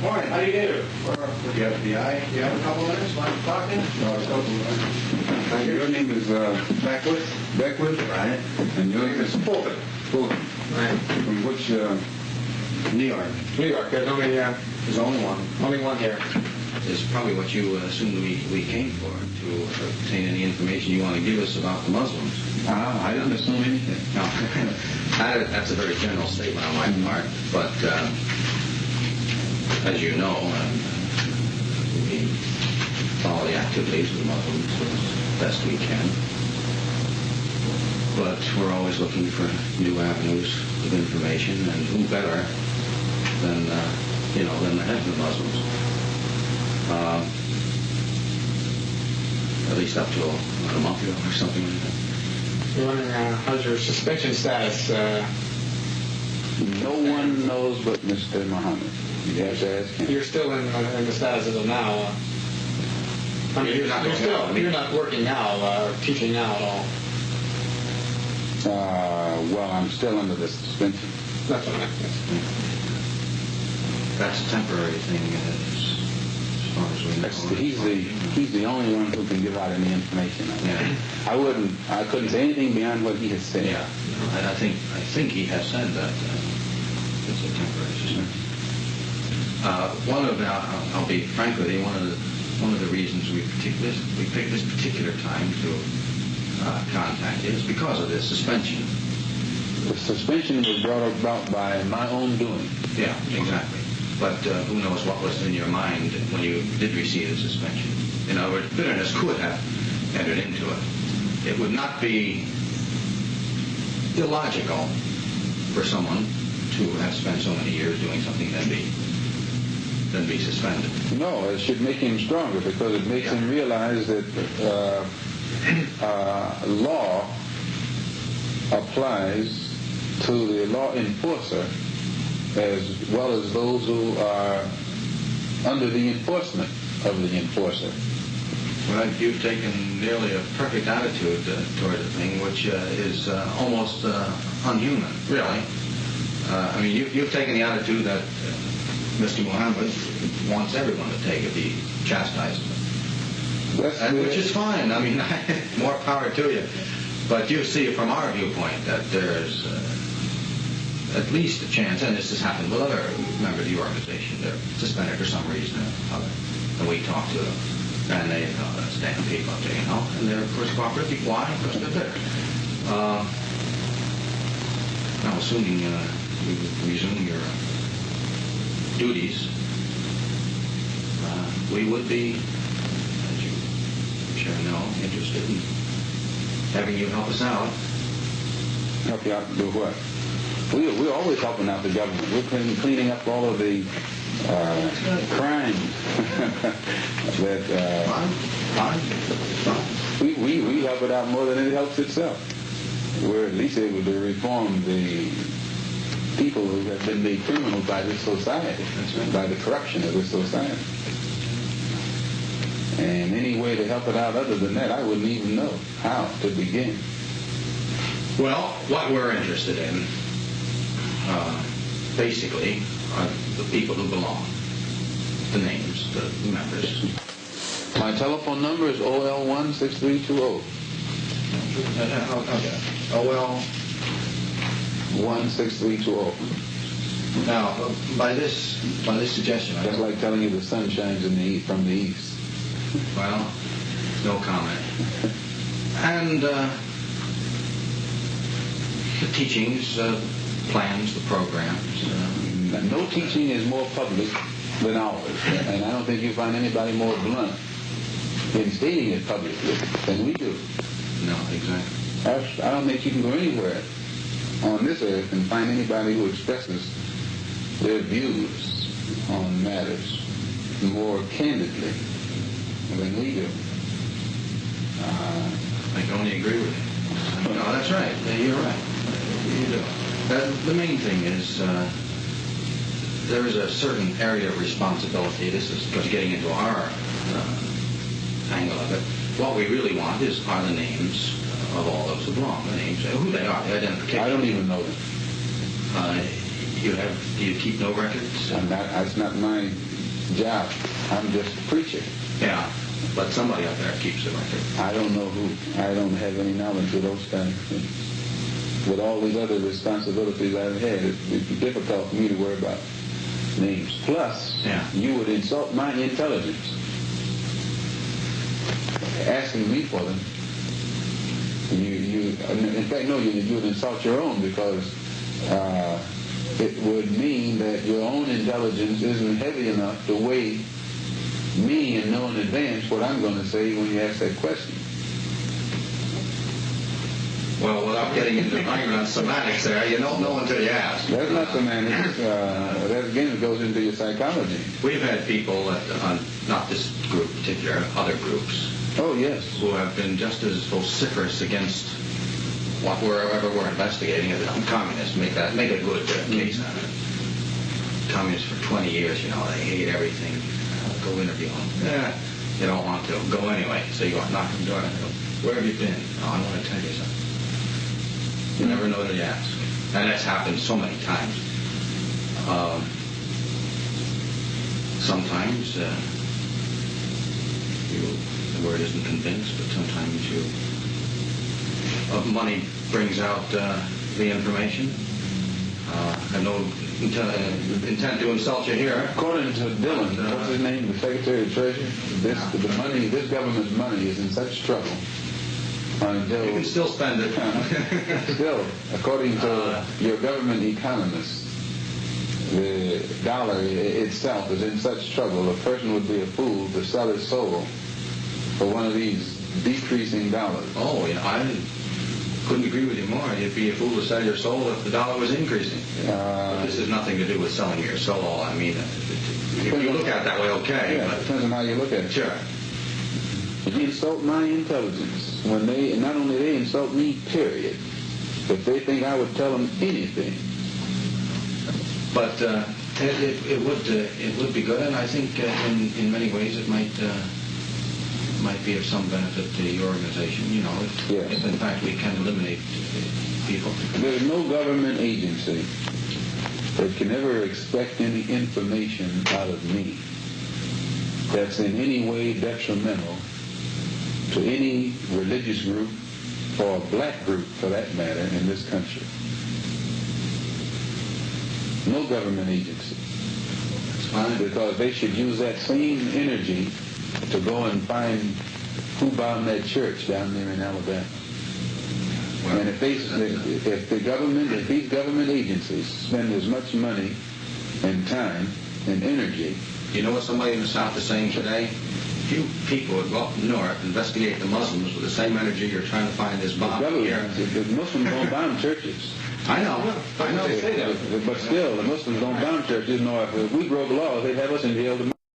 Morning. How do you do? We're with the FBI. Do you have a couple minutes? Want to talk in? No, a couple minutes. Your name is Beckwith. Beckwith? Right. And your name is Fulton. Fulton. Right. From which... New York. New York. There's only one. only one here. Is probably what you assumed we came for, to obtain any information you want to give us about the Muslims. I didn't assume anything. No. That's a very general statement on my part, but as you know, we follow the activities of the Muslims as best we can. But we're always looking for new avenues of information, and who better than the head of the Muslims. At least up to a month ago or something like that. You're wondering how's your suspension status? No one knows but Mr. Muhammad. You have to ask him. You're still in the status of now. I mean, you're not working now, or teaching now at all. Well, I'm still under the suspension. That's what I meant. That's a temporary thing, as far as we know. He's the only one who can give out any information. Yeah. I couldn't say anything beyond what he has said. Yeah. I think he has said that it's a temporary suspension. I'll be frank with you. One of the reasons we picked this particular time to contact you is because of this suspension. The suspension was brought about by my own doing. Yeah, exactly. But who knows what was in your mind when you did receive the suspension. In other words, bitterness could have entered into it. It would not be illogical for someone to have spent so many years doing something then be suspended. No, it should make him stronger because it makes him realize that law applies to the law enforcer as well as those who are under the enforcement of the enforcer. Well, you've taken nearly a perfect attitude toward the thing, which is almost unhuman, really. I mean, you've taken the attitude that Mr. Muhammad wants everyone to take if he chastises them. Which is fine. I mean, more power to you. But you see from our viewpoint that there's at least a chance, and this has happened with other members of the organization, they're suspended for some reason or other. And we talk to them, and they stand people up there, and they're, of course, cooperative. Why? Because they're bitter. Now, assuming you resume your duties, we would be, as you sure know, interested in having you help us out. Help you out to do what? We're always helping out the government. We're cleaning up all of the crimes that we help it out more than it helps itself. We're at least able to reform the people who have been made criminal by this society, by the corruption of this society. And any way to help it out other than that, I wouldn't even know how to begin. Well, what we're interested in, basically, are the people who belong, the names, the members. My telephone number is OL16320. OL 16320. Now, by this suggestion, That's like telling you the sun shines from the east. Well, no comment. And the teachings, plans, the programs. No teaching is more public than ours, and I don't think you find anybody more blunt in stating it publicly than we do. No, exactly. I don't think you can go anywhere on this earth and find anybody who expresses their views on matters more candidly than we do. I can only agree with you. No, that's right. You're right. You do. The main thing is there is a certain area of responsibility. This is because getting into our angle of it. What we really want are the names of all those who belong. The names, who they are, the identification. I don't even know them. Do you keep no records? That's not my job. I'm just a preacher. Yeah, but somebody up there keeps the record. I don't know who. I don't have any knowledge of those kind of things. With all these other responsibilities I've had, it'd be difficult for me to worry about names. Plus, you would insult my intelligence asking me for them. In fact, no, you would insult your own, because it would mean that your own intelligence isn't heavy enough to weigh me and know in advance what I'm going to say when you ask that question. Well, without getting into argument on semantics there, you don't know until you ask. That's not semantics. That, again, goes into your psychology. We've had people, not this group in particular, other groups, oh, yes, who have been just as vociferous against whatever we're investigating. Communists, make a good case out of it. Communists for 20 years, they hate everything. Go interview them. Yeah, you don't want to. Go anyway. So you go knock on the door and go, where have you been? Oh, I want to tell you something. You never know till you ask. And that's happened so many times. Sometimes the word isn't convinced, but sometimes money brings out the information. I have no intent to insult you here. According to Dillon, what's his name, the Secretary of Treasury, this government's money is in such trouble until... You can still spend it. Still, according to your government economists, the dollar itself is in such trouble, a person would be a fool to sell his soul for one of these decreasing dollars. Oh, I couldn't agree with you more. You'd be a fool to sell your soul if the dollar was increasing. But this has nothing to do with selling your soul. I mean, if you look at it that way, okay. Yeah, but depends on how you look at it. Sure. You insult my intelligence when not only they insult me, period, but they think I would tell them anything. But it would be good, and I think in many ways it might be of some benefit to your organization. If in fact we can eliminate people. There's no government agency that can ever expect any information out of me that's in any way detrimental to any religious group or a black group, for that matter, in this country. No government agency. That's fine. Because they should use that same energy to go and find who bombed that church down there in Alabama. Well, and if these government agencies spend as much money and time and energy... You know what somebody in the South is saying today? Few people would go up north, investigate the Muslims with the same energy you're trying to find this bomb here. The Muslims don't bomb churches. I know. They say that. But still, the Muslims don't bomb churches. No, if we broke laws, they'd have us in jail tomorrow.